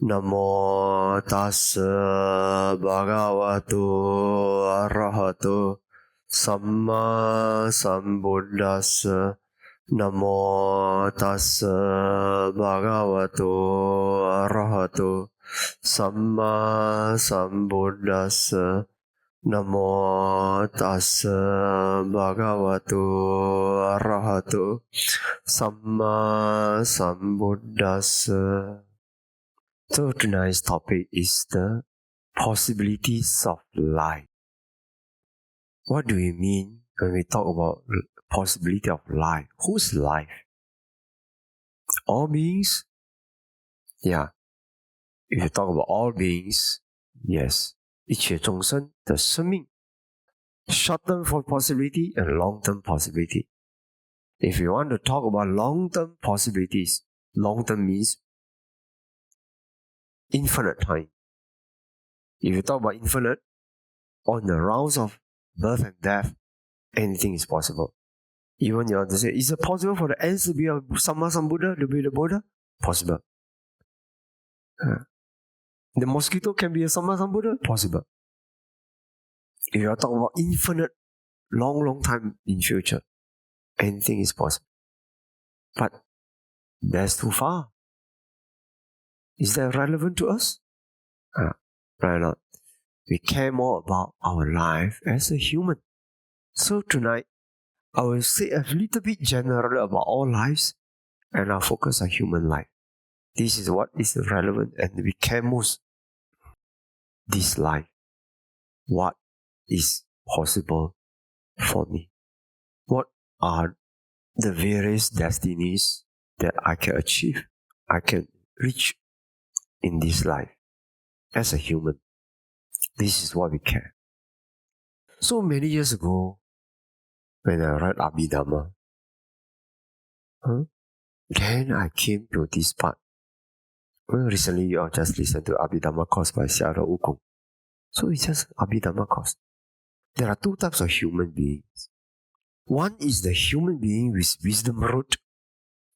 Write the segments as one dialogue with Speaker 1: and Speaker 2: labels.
Speaker 1: Namo tassa bhagavato arahato samma sambuddhassa. Namo tassa bhagavato arahato samma sambuddhassa. Namo tassa bhagavato arahato samma sambuddhassa. So tonight's topic is the possibilities of life. What do we mean when we talk about possibility of life? Whose life? All beings? Yeah. If you talk about all beings, yes. 一切众生的生命 short-term for possibility and long-term possibility. If you want to talk about long-term possibilities, long-term means infinite time. If you talk about infinite, on the rounds of birth and death, anything is possible. Even you want to say, is it possible for the ants to be a Samma Sambuddha, to be the Buddha? Possible. The mosquito can be a Samma Sambuddha? Possible. If you are talking about infinite, long time in future, anything is possible. But that's too far. Is that relevant to us? Right not. We care more about our life as a human. So tonight, I will say a little bit general about all lives, and I'll focus on human life. This is what is relevant, and we care most. This life, what is possible for me? What are the various destinies that I can achieve, I can reach in this life as a human? This is what we care. So many years ago, when I read Dhamma, then I came to this part. Well, recently you all just listened to Dhamma course by Xiao Wukong. So it's just Dhamma course. There are two types of human beings. One is the human being with wisdom root.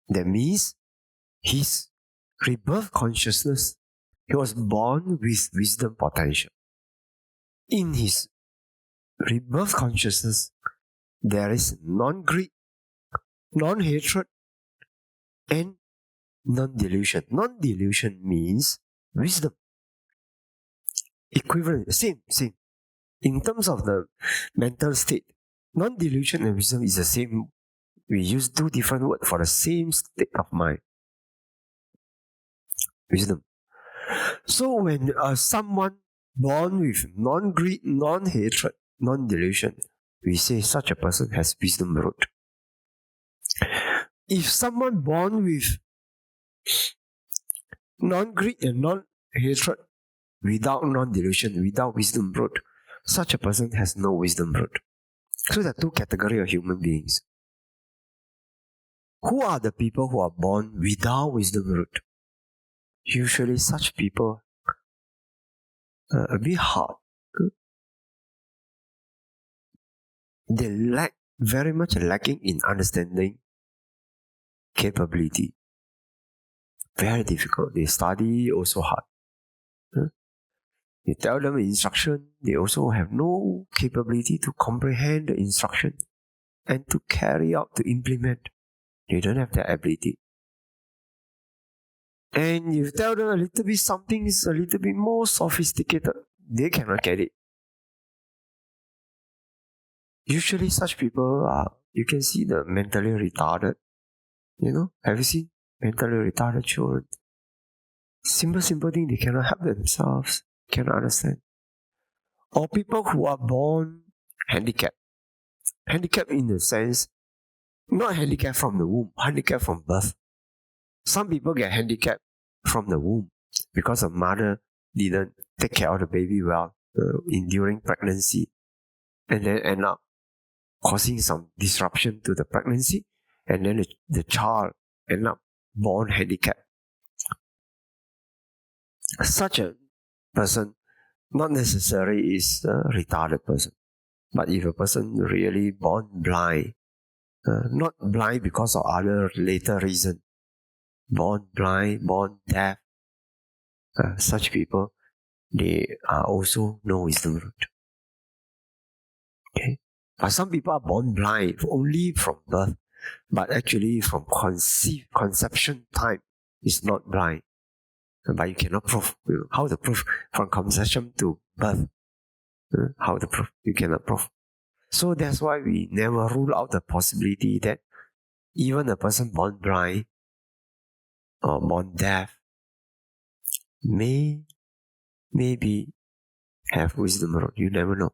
Speaker 1: That means his rebirth consciousness. He was born with wisdom potential. In his rebirth consciousness, there is non-greed, non-hatred, and non-delusion. Non-delusion means wisdom. Equivalent, same. In terms of the mental state, non-delusion and wisdom is the same. We use two different words for the same state of mind. Wisdom. So when someone born with non-greed, non-hatred, non-delusion, we say such a person has wisdom root. If someone born with non-greed and non-hatred, without non-delusion, without wisdom root, such a person has no wisdom root. So there are two categories of human beings. Who are the people who are born without wisdom root? Usually such people a bit hard. They lack, very much lacking in understanding, capability. Very difficult. They study also hard. You tell them instruction, they also have no capability to comprehend the instruction and to carry out, to implement. They don't have that ability. And you tell them a little bit something is a little bit more sophisticated, they cannot get it. Usually such people are, you can see the mentally retarded. Have you seen mentally retarded children? Simple thing, they cannot help themselves, cannot understand. Or people who are born handicapped. Handicapped in the sense, not handicapped from the womb, handicapped from birth. Some people get handicapped from the womb because the mother didn't take care of the baby well during pregnancy, and then end up causing some disruption to the pregnancy, and then the child end up born handicapped. Such a person not necessarily is a retarded person, but if a person really born blind, not blind because of other later reason, born blind, born deaf, such people, they are also no wisdom root. Okay? But some people are born blind only from birth, but actually from conception time is not blind. But you cannot prove. How to prove from conception to birth? How to prove? You cannot prove. So that's why we never rule out the possibility that even a person born blind or born deaf maybe have wisdom root. You never know.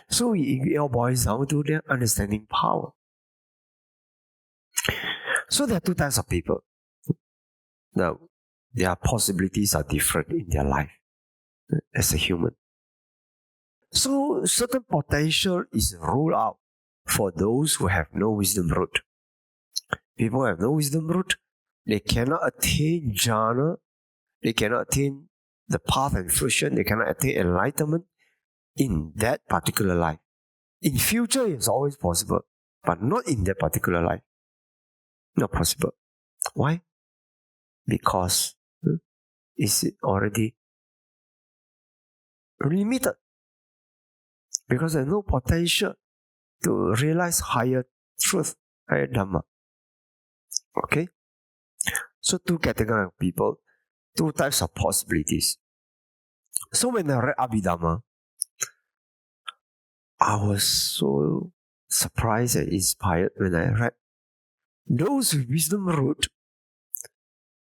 Speaker 1: So it all boils down to their understanding power. So there are two types of people. Now, their possibilities are different in their life as a human. So certain potential is ruled out for those who have no wisdom root. People who have no wisdom root, they cannot attain jhana, they cannot attain the path and fruition, they cannot attain enlightenment in that particular life. In future, it's always possible, but not in that particular life. Not possible. Why? Because it's already limited. Because there's no potential to realize higher truth, higher Dhamma. Okay? So two categories of people, two types of possibilities. So when I read Abhidhamma, I was so surprised and inspired when I read those with wisdom root.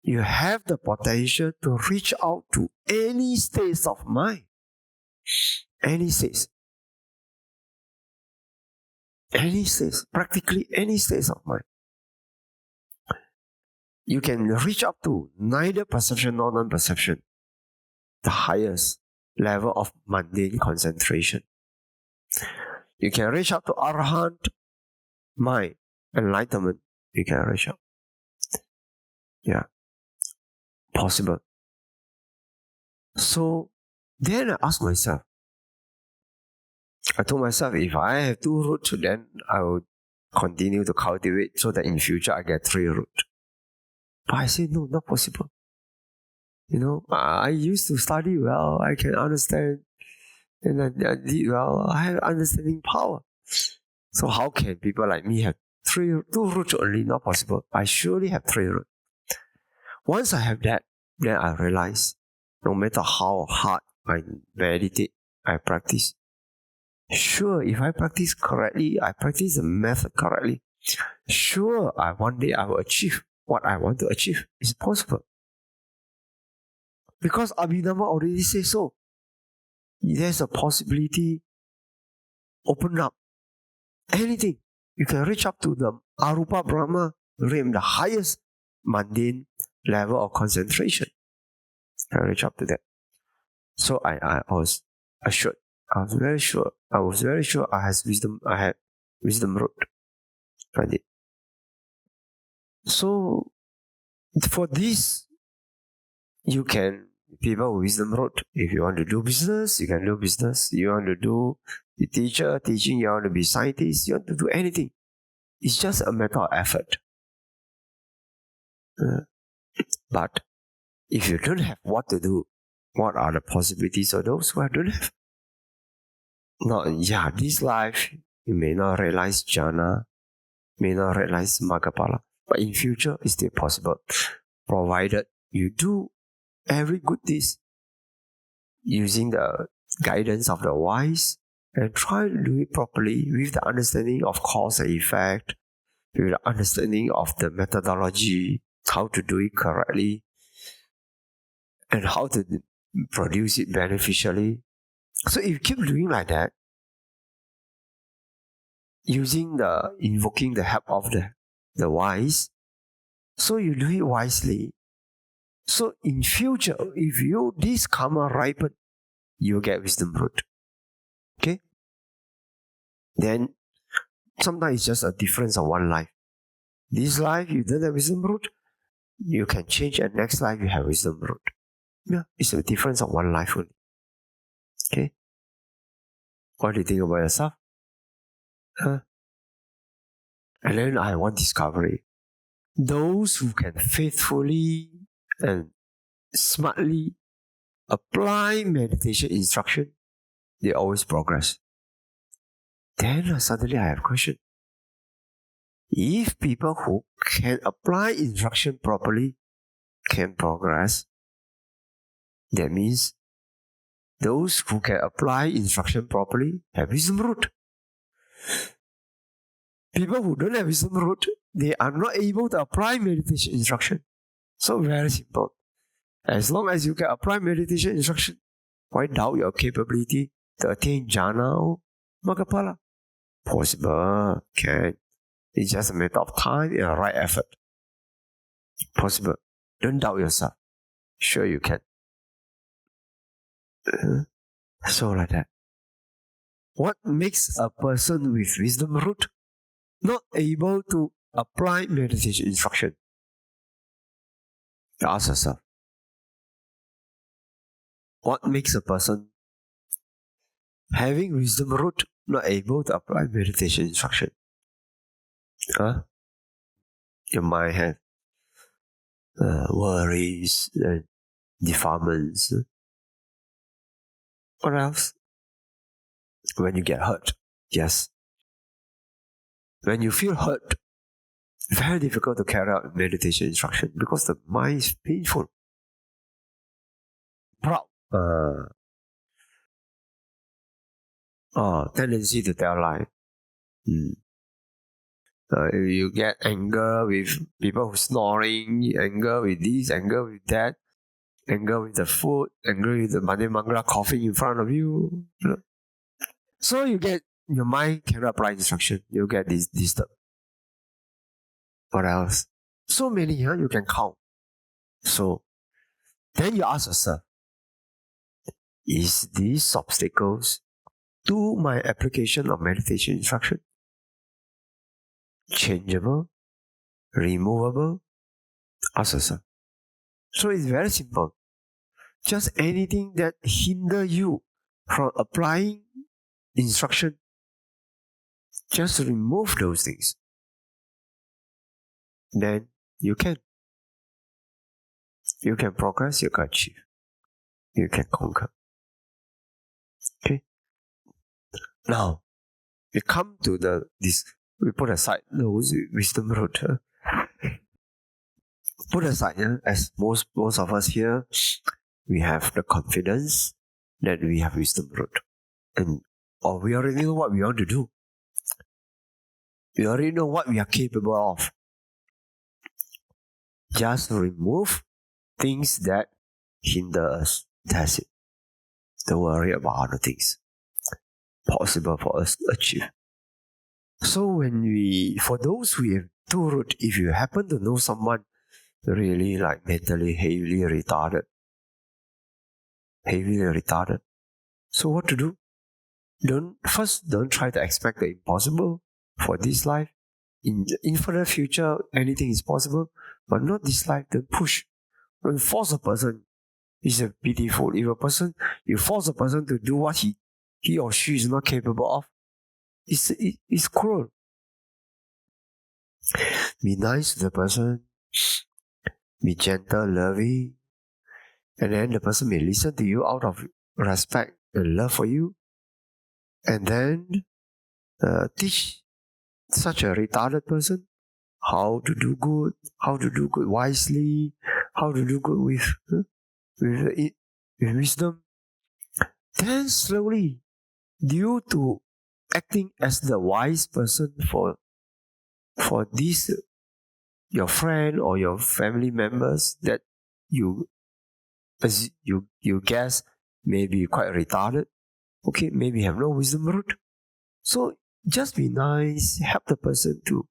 Speaker 1: You have the potential to reach out to any states of mind. Any states. Any states. Practically any states of mind. You can reach up to neither perception nor non-perception. The highest level of mundane concentration. You can reach up to Arahant mind, enlightenment. You can reach up. Yeah. Possible. So then I asked myself, I told myself, if I have two roots, then I will continue to cultivate so that in future I get three roots. But I said, no, not possible. I used to study well, I can understand, and I did well, I have understanding power. So how can people like me have two roots only? Not possible. I surely have three roots. Once I have that, then I realize no matter how hard I meditate, I practice. Sure, if I practice correctly, I practice the method correctly, sure, one day I will achieve what I want to achieve. It's possible. Because Abhidhamma already says so. There's a possibility open up. Anything. You can reach up to the Arupa Brahma realm, the highest mundane level of concentration. I reach up to that. So I was assured. I was very sure I had wisdom root. I did. So for this, people with wisdom root. If you want to do business, you can do business. You want to do the teaching, you want to be scientist, you want to do anything. It's just a matter of effort. But if you don't have what to do, what are the possibilities of those who don't have? This life, you may not realize jhana, may not realize Maggaphala, but in future, it's still possible, provided you do every good deed using the guidance of the wise and try to do it properly with the understanding of cause and effect, with the understanding of the methodology, how to do it correctly, and how to produce it beneficially. So if you keep doing like that, invoking the help of the wise, so you do it wisely. So in future, if this karma ripen, you get wisdom root. Okay? Then sometimes it's just a difference of one life. This life you don't have wisdom root, you can change, and next life you have wisdom root. Yeah, it's a difference of one life only. Okay? What do you think about yourself? And then I want discovery. Those who can faithfully and smartly apply meditation instruction, they always progress. Then suddenly I have a question. If people who can apply instruction properly can progress, that means those who can apply instruction properly have wisdom root. People who don't have wisdom root, they are not able to apply meditation instruction. So very simple. As long as you can apply meditation instruction, why doubt your capability to attain jhana or magapala? Possible, can. It's just a matter of time and a right effort. Possible. Don't doubt yourself. Sure you can. So like that. What makes a person with wisdom root not able to apply meditation instruction? Ask yourself. What makes a person having wisdom root not able to apply meditation instruction? You might have worries and defilements. What else? When you get hurt, yes. When you feel hurt, very difficult to carry out meditation instruction because the mind is painful. Proud. Tendency to tell lie. You get anger with people who snoring, anger with this, anger with that, anger with the food, anger with the Mande Mangala coughing in front of you. So you get, your mind cannot apply instruction. You get this disturbed. What else? So many, you can count. So then you ask yourself, is these obstacles to my application of meditation instruction changeable, removable? Ask yourself. So it's very simple. Just anything that hinder you from applying instruction, just remove those things. Then you can. You can progress, you can achieve. You can conquer. Okay? Now, we come to this, we put aside those wisdom root. Put aside, as most of us here, we have the confidence that we have wisdom root. Or we already know what we want to do. We already know what we are capable of. Just remove things that hinder us. That's it. Don't worry about other things. Possible for us to achieve. So for those who have two root, if you happen to know someone really like mentally heavily retarded, so what to do? Don't try to expect the impossible for this life. In the infinite future, anything is possible, but not this life. Don't push. Don't force a person. It's pitiful. If you force a person to do what he or she is not capable of, it's cruel. Be nice to the person. Be gentle, loving. And then the person may listen to you out of respect and love for you. And then teach such a retarded person how to do good wisely, how to do good with wisdom. Then slowly, due to acting as the wise person for this, your friend or your family members that you guess may be quite retarded, okay, maybe have no wisdom root. So just be nice, help the person to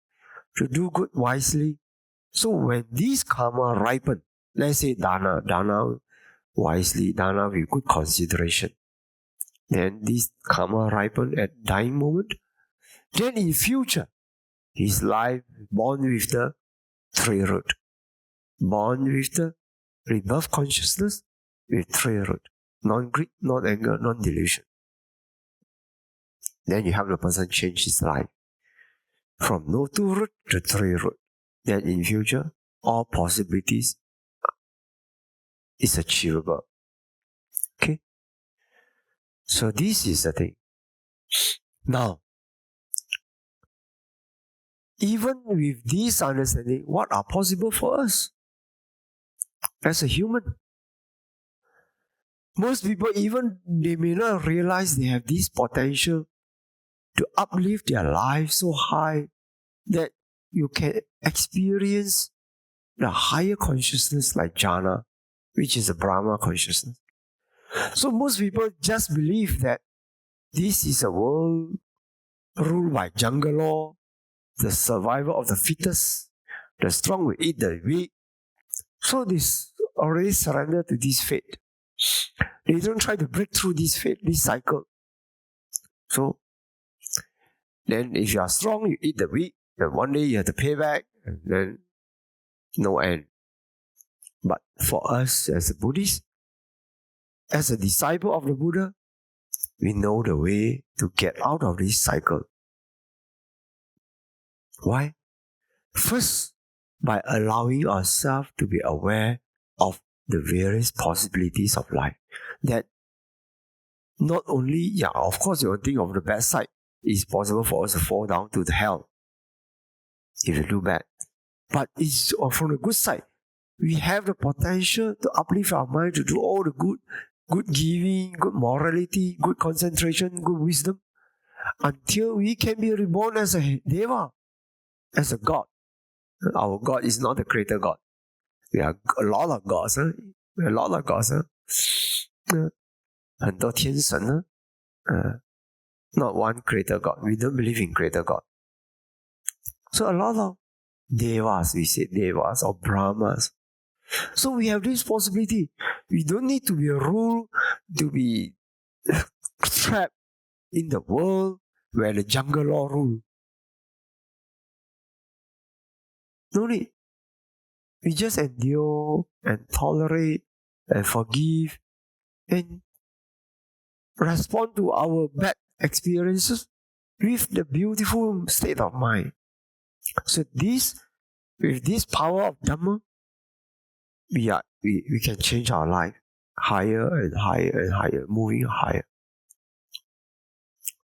Speaker 1: do good wisely. So when these karma ripen, let's say dana wisely, dana with good consideration, then this karma ripen at dying moment, then in future, his life born with the three root, born with the rebirth consciousness with three root, non-greed, non-anger, non-delusion. Then you have the person change his life from no two root to three root. Then in future, all possibilities is achievable. Okay? So this is the thing. Now, even with this understanding, what are possible for us as a human? Most people, even they may not realize they have this potential to uplift their life so high that you can experience the higher consciousness like jhana, which is a Brahma consciousness. So most people just believe that this is a world ruled by jungle law, the survival of the fittest, the strong will eat the weak. So they already surrender to this fate. They don't try to break through this fate, this cycle. So then if you are strong, you eat the weak, then one day you have to pay back, and then no end. But for us as a Buddhist, as a disciple of the Buddha, we know the way to get out of this cycle. Why? First, by allowing ourselves to be aware of the various possibilities of life. That not only, of course, you think of the bad side. It's possible for us to fall down to the hell if you do bad. But it's from the good side. We have the potential to uplift our mind, to do all the good giving, good morality, good concentration, good wisdom, until we can be reborn as a deva, as a god. Our God is not the creator God. We are a lot of gods. We are a lot of gods. 很多天神 not one creator God. We don't believe in creator God. So a lot of devas, we say devas or brahmas. So we have this possibility. We don't need to be ruled, to be trapped in the world where the jungle law rule. No need. We just endure and tolerate and forgive and respond to our bad experiences with the beautiful state of mind. So with this power of Dhamma, we can change our life higher and higher and higher, moving higher.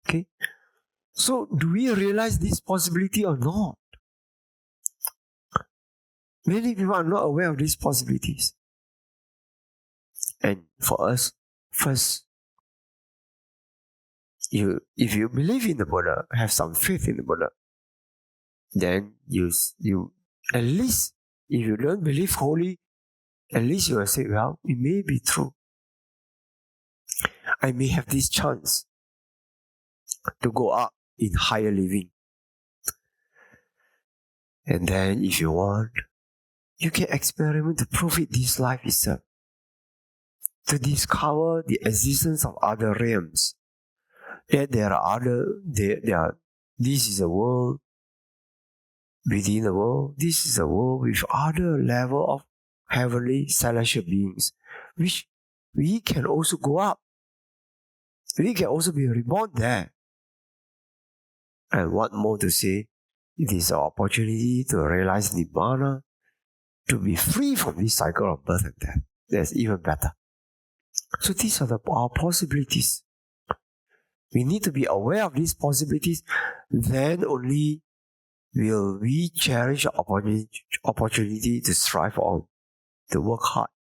Speaker 1: Okay? So do we realize this possibility or not? Many people are not aware of these possibilities. And for us, first, if you believe in the Buddha, have some faith in the Buddha, then you at least, if you don't believe wholly, at least you will say, well, it may be true. I may have this chance to go up in higher living. And then if you want, you can experiment to profit this life itself, to discover the existence of other realms. That this is a world within the world. This is a world with other level of heavenly celestial beings, which we can also go up. We can also be reborn there. And what more to say? It is an opportunity to realize Nibbana, to be free from this cycle of birth and death. That's even better. So these are our possibilities. We need to be aware of these possibilities. Then only will we cherish the opportunity to strive on, to work hard.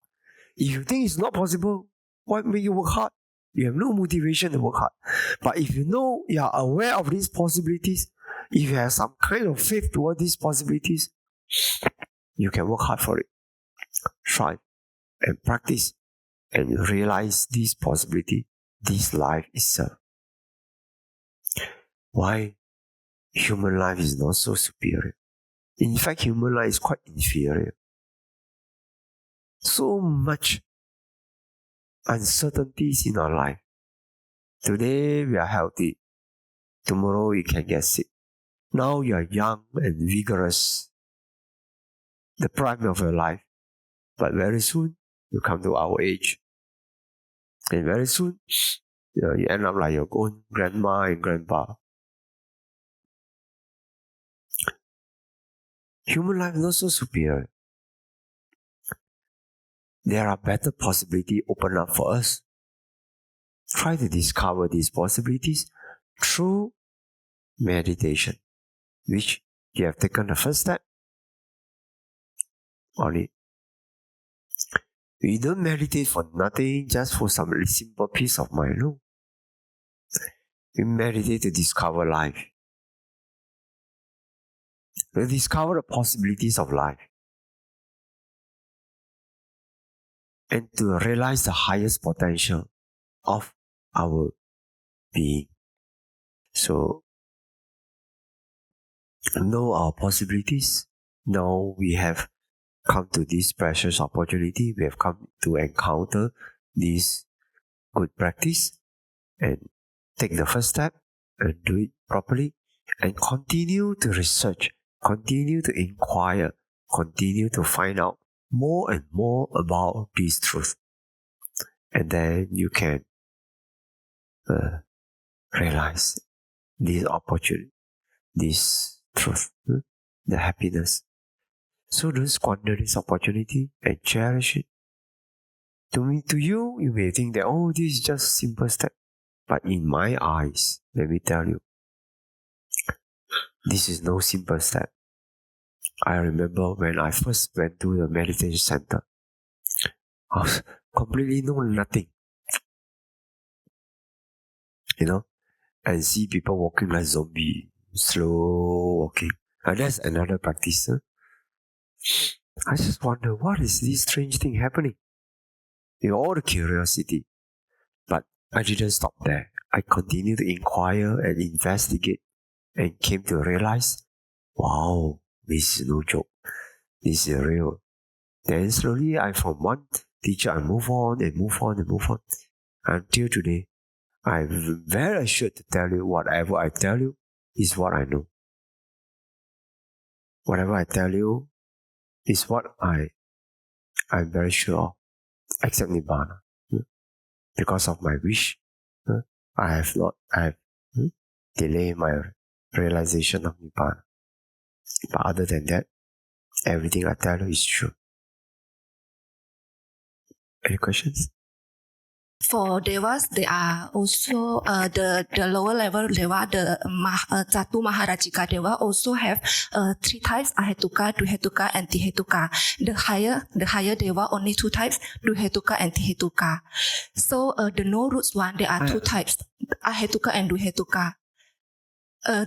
Speaker 1: If you think it's not possible, why make you work hard? You have no motivation to work hard. But if you know you are aware of these possibilities, if you have some kind of faith toward these possibilities, you can work hard for it. Try and practice and realize this possibility, this life itself. Why? Human life is not so superior. In fact, human life is quite inferior. So much uncertainties in our life. Today we are healthy. Tomorrow we can get sick. Now you are young and vigorous, the prime of your life. But very soon you come to our age. And very soon you end up like your own grandma and grandpa. Human life is not so superior. There are better possibilities open up for us. try to discover these possibilities through meditation, which you have taken the first step on it. We don't meditate for nothing, just for some simple peace of mind. No. We meditate to discover life. To discover the possibilities of life. And to realize the highest potential of our being. So, know our possibilities. Now we have come to this precious opportunity. We have come to encounter this good practice and take the first step and do it properly and continue to research, continue to inquire, continue to find out more and more about this truth. And then you can realize this opportunity, this truth, the happiness. So don't squander this opportunity and cherish it. To you, you may think that, oh, this is just simple step. But in my eyes, let me tell you, this is no simple step. I remember when I first went to the meditation center, I was completely know nothing. And see people walking like zombie, slow walking. And that's another practice. I just wonder, what is this strange thing happening? All the curiosity. But I didn't stop there. I continued to inquire and investigate and came to realize, wow, this is no joke. This is real. Then slowly, from one teacher, I move on. Until today, I'm very assured to tell you whatever I tell you is what I know. Whatever I tell you is what I'm very sure of, except Nibbana. Because of my wish, I have delayed my realization of Nibbana. But other than that, everything I tell you is true. Any questions?
Speaker 2: For devas, they are also the lower level deva, the Jatu Maharajika deva also have 3 types: Ahetuka, Duhetuka, and Tihetuka. The higher deva only 2 types: Duhetuka and Tihetuka. So the no roots one, there are 2 types: Ahetuka and Duhetuka.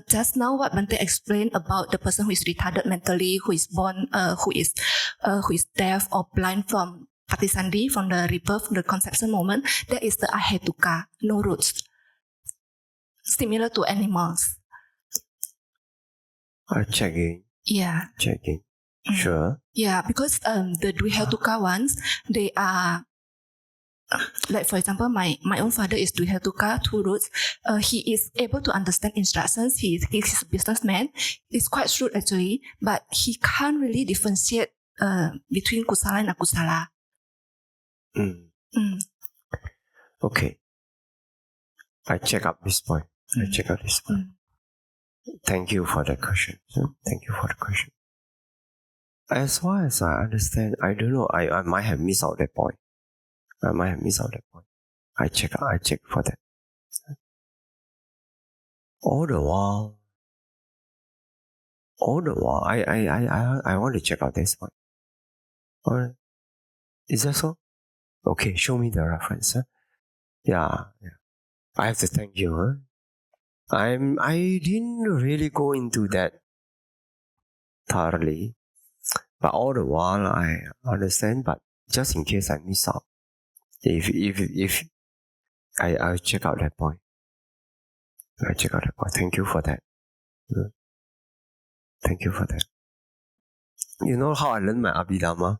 Speaker 2: Just now, what Bante explained about the person who is retarded mentally, who is born, who is deaf or blind from Patisandi, from the rebirth, the conception moment, that is the Ahetuka, no roots. Similar to animals.
Speaker 1: Checking.
Speaker 2: Yeah.
Speaker 1: Checking. Sure.
Speaker 2: Yeah, because the Dvihetuka ones, they are, like for example, my own father is Dvihetuka, 2 roots. He is able to understand instructions. He's a businessman. He's quite shrewd actually, but he can't really differentiate between kusala and akusala.
Speaker 1: Okay. I check up this point. Thank you for the question. As far as I understand, I don't know, I might have missed out that point. I check for that. All the while, I want to check out this one. Alright. Is that so? Okay, show me the reference. Yeah. I have to thank you. I didn't really go into that thoroughly, but all the while I understand. But just in case I miss out, if I'll check out that point. Thank you for that. Thank you for that. You know how I learned my Abhidhamma?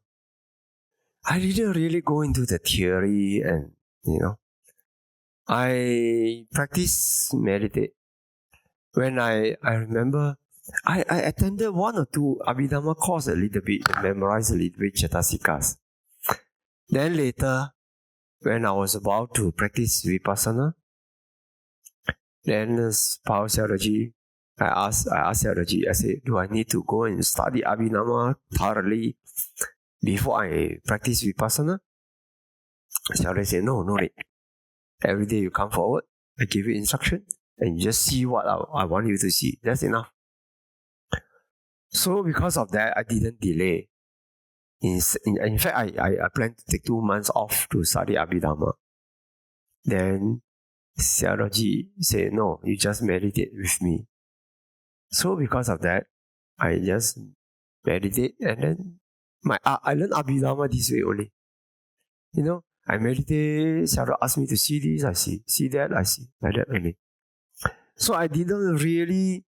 Speaker 1: I didn't really go into the theory and, I practice meditate. When I remember, I attended 1 or 2 Abhidhamma course a little bit, memorized a little bit Cetasikas. Then later, when I was about to practice Vipassana, then Paul Sayadaw, I asked Sayadaw, I said, do I need to go and study Abhidhamma thoroughly before I practice Vipassana? Sayadaw said, no need. Every day you come forward, I give you instruction, and you just see what I want you to see. That's enough. So because of that, I didn't delay. In fact, I planned to take 2 months off to study Abhidhamma. Then Xiaoji said, no, you just meditate with me. So because of that, I just meditate, and then I learned Abhidhamma this way only. I meditate, Xiaoji asked me to see this, I see that, I see, like that only. So I didn't really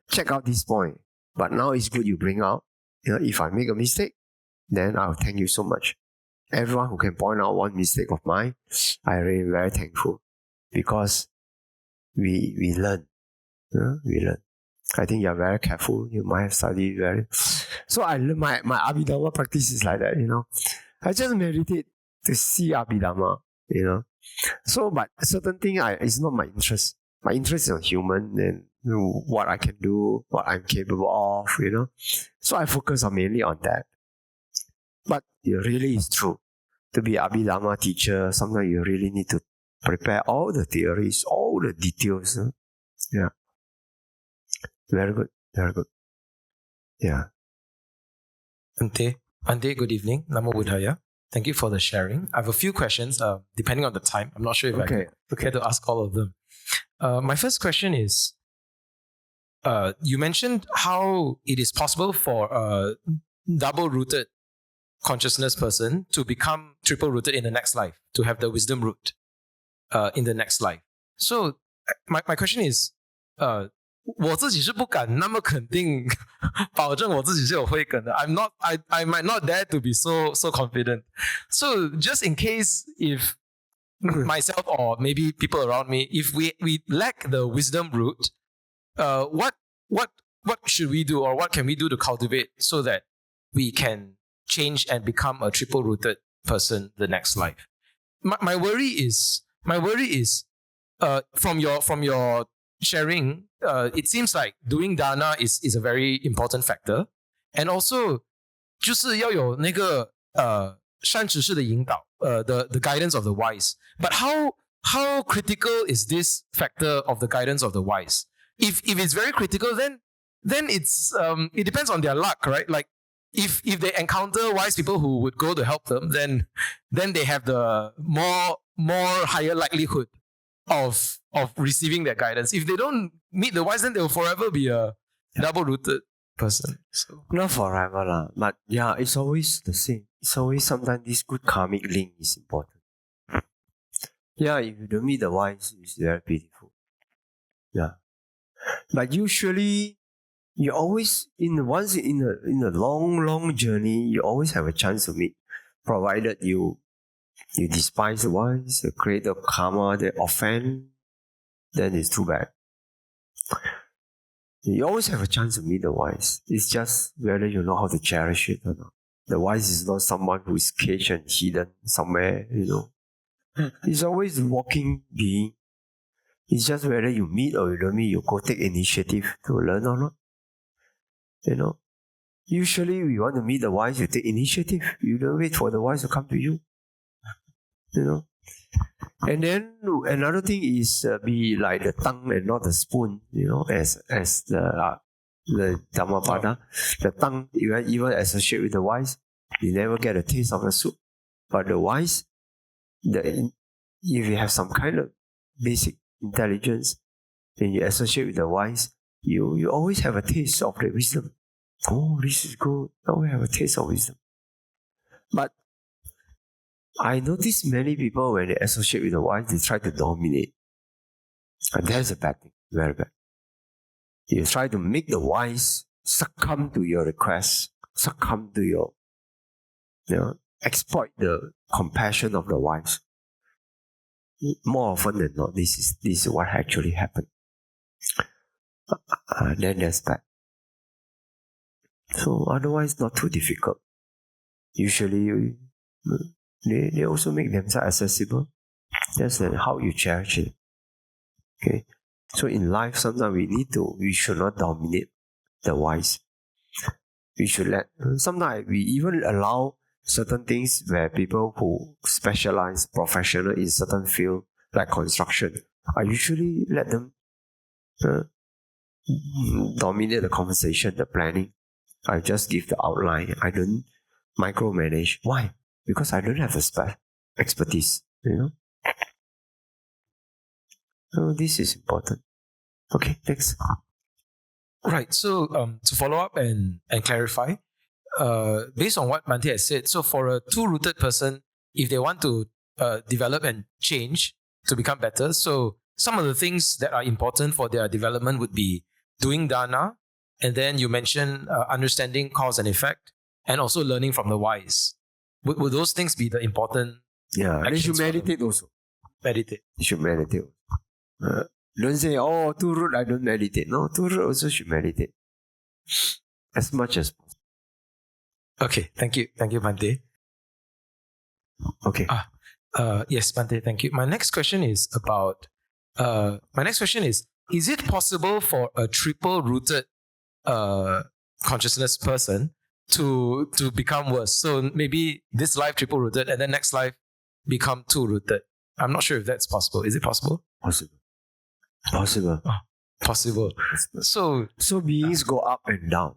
Speaker 1: check out this point. But now it's good you bring out. If I make a mistake, then I'll thank you so much. Everyone who can point out one mistake of mine, I really very thankful, because we learn. We learn. I think you're very careful. You might have studied very. So I learn my Abhidhamma practice is like that. I just meditate to see Abhidhamma. So, but certain thing it's not my interest. My interest is on human and what I can do, what I'm capable of. So I focus mainly on that. But it really is true. To be Abhidhamma teacher, sometimes you really need to prepare all the theories, all the details. Yeah. Very good. Very good. Yeah.
Speaker 3: Ante, good evening. Namo Buddhaya. Thank you for the sharing. I have a few questions, depending on the time. I'm not sure if I can get to ask all of them. My first question is, you mentioned how it is possible for a double-rooted consciousness person to become triple-rooted in the next life, to have the wisdom root in the next life. So my question is, 我自己是不敢那么肯定保证我自己是有慧根的。I might not dare to be so confident. So just in case if myself or maybe people around me, if we lack the wisdom root, what should we do, or what can we do to cultivate so that we can change and become a triple rooted person the next life? My worry is from your sharing, it seems like doing dana is a very important factor, and also 就是要有那个善知識的引導, the guidance of the wise. But how critical is this factor of the guidance of the wise? If it's very critical, then it's it depends on their luck, right? Like if they encounter wise people who would go to help them, then they have the more higher likelihood of receiving their guidance. If they don't meet the wise, then they'll forever be a double-rooted person. So
Speaker 1: not forever lah, but yeah, it's always the same. It's always sometimes this good karmic link is important. Yeah, if you don't meet the wise, it's very beautiful. Yeah, but usually you always in a long journey, you always have a chance to meet, provided you despise the wise, you create a karma that offend, then it's too bad. You always have a chance to meet the wise. It's just whether you know how to cherish it or not. The wise is not someone who is caged and hidden somewhere, It's always a walking being. It's just whether you meet or you don't meet, you go take initiative to learn or not. Usually we want to meet the wise, you take initiative. You don't wait for the wise to come to you. And then another thing is be like the tongue and not the spoon, as the Dhammapada. The tongue, even associate with the wise, you never get a taste of the soup. But the wise, if you have some kind of basic intelligence, then you associate with the wise, you always have a taste of the wisdom. Oh, this is good. Now we have a taste of wisdom. But I notice many people, when they associate with the wise, they try to dominate. And that's a bad thing, very bad. You try to make the wise succumb to your requests, succumb to your, exploit the compassion of the wise. More often than not, this is what actually happened. Then that's bad. So otherwise, not too difficult. Usually, they also make themselves accessible. That's how you cherish it. Okay. So in life, sometimes we should not dominate the wise. We should sometimes we even allow certain things where people who specialize professional in certain field like construction, I usually let them dominate the conversation, the planning. I just give the outline. I don't micromanage. Why? Because I don't have the expertise, So this is important. Okay, thanks.
Speaker 3: Right. So to follow up and clarify, based on what Bhante has said, so for a two-rooted person, if they want to develop and change to become better, so some of the things that are important for their development would be doing dana, and then you mentioned understanding cause and effect, and also learning from the wise. Would those things be the important?
Speaker 1: Yeah, they should meditate also.
Speaker 3: Meditate.
Speaker 1: You should meditate. Don't say, oh, too rude, I don't meditate. No, too rude also should meditate. As much as possible.
Speaker 3: Okay, thank you. Thank you, Bhante.
Speaker 1: Okay.
Speaker 3: Yes, Bhante, thank you. My next question is is it possible for a triple-rooted consciousness person to become worse? So maybe this life triple-rooted and then next life become two-rooted. I'm not sure if that's possible. Is it possible?
Speaker 1: Possible.
Speaker 3: Possible.
Speaker 1: So beings go up and down.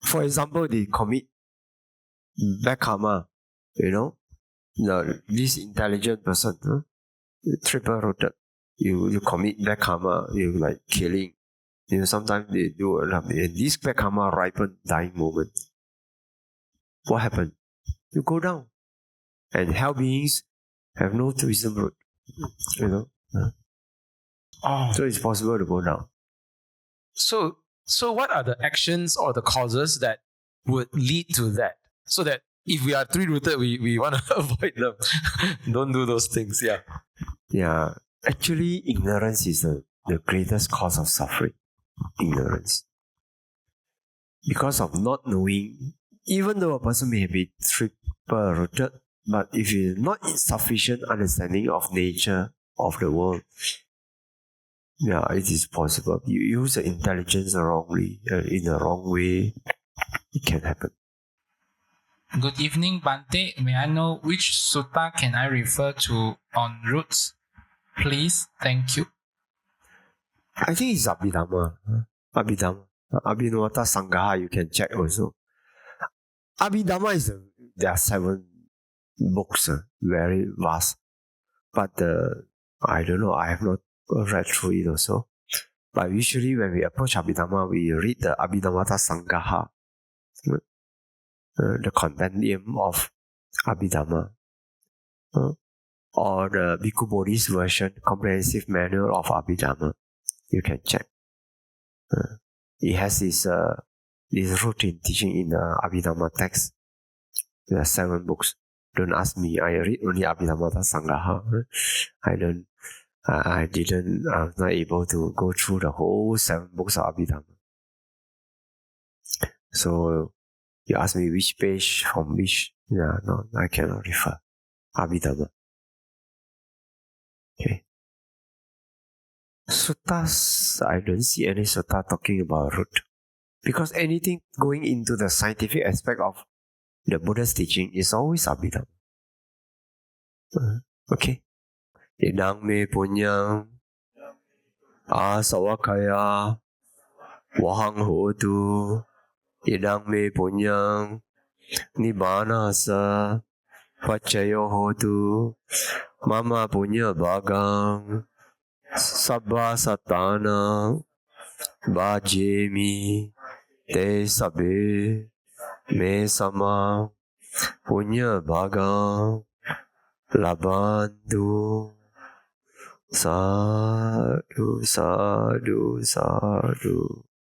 Speaker 1: For example, they commit bad karma, this intelligent person, triple-rooted, you commit bad karma, you like killing. Sometimes they do a lot. And this bad karma ripen dying moment. What happened? You go down. And hell beings have no wisdom root. So it's possible to go down.
Speaker 3: So what are the actions or the causes that would lead to that? So that if we are three-rooted, we want to avoid them. Don't do those things, yeah.
Speaker 1: Yeah. Actually, ignorance is the greatest cause of suffering. Ignorance. Because of not knowing, even though a person may be triple-rooted, but if you not sufficient understanding of nature, of the world, yeah, it is possible. You use the intelligence wrongly, in the wrong way, it can happen.
Speaker 4: Good evening, Bhante. May I know which sutta can I refer to on roots? Please, thank you.
Speaker 1: I think it's Abhidhamma. Abhinavata Sangaha, you can check also. Abhidhamma there are 7 books, very vast. But I don't know, I have not read through it also. But usually when we approach Abhidhamma, we read the Abhinavata Sangaha, the compendium of Abhidhamma, or the Bhikkhu Bodhi's version, comprehensive manual of Abhidhamma. You can check. It has this routine teaching in the Abhidhamma text. There are 7 books. Don't ask me. I read only Abhinavata Sangaha. I was not able to go through the whole 7 books of Abhidhamma. So you ask me which page from which. Yeah, no, I cannot refer. Abhidhamma. Okay. Suttas, I don't see any sutta talking about root. Because anything going into the scientific aspect of the Buddha's teaching is always Abhidhamma. Okay. Idang me punyang asawakaya wahang hotu. Idang me punyang nibbanasa pachayo hotu. Mama punya bagang sabba satana bhajemi te sabe me sama punya bagang labantu. Sadhu, sadhu, sadhu.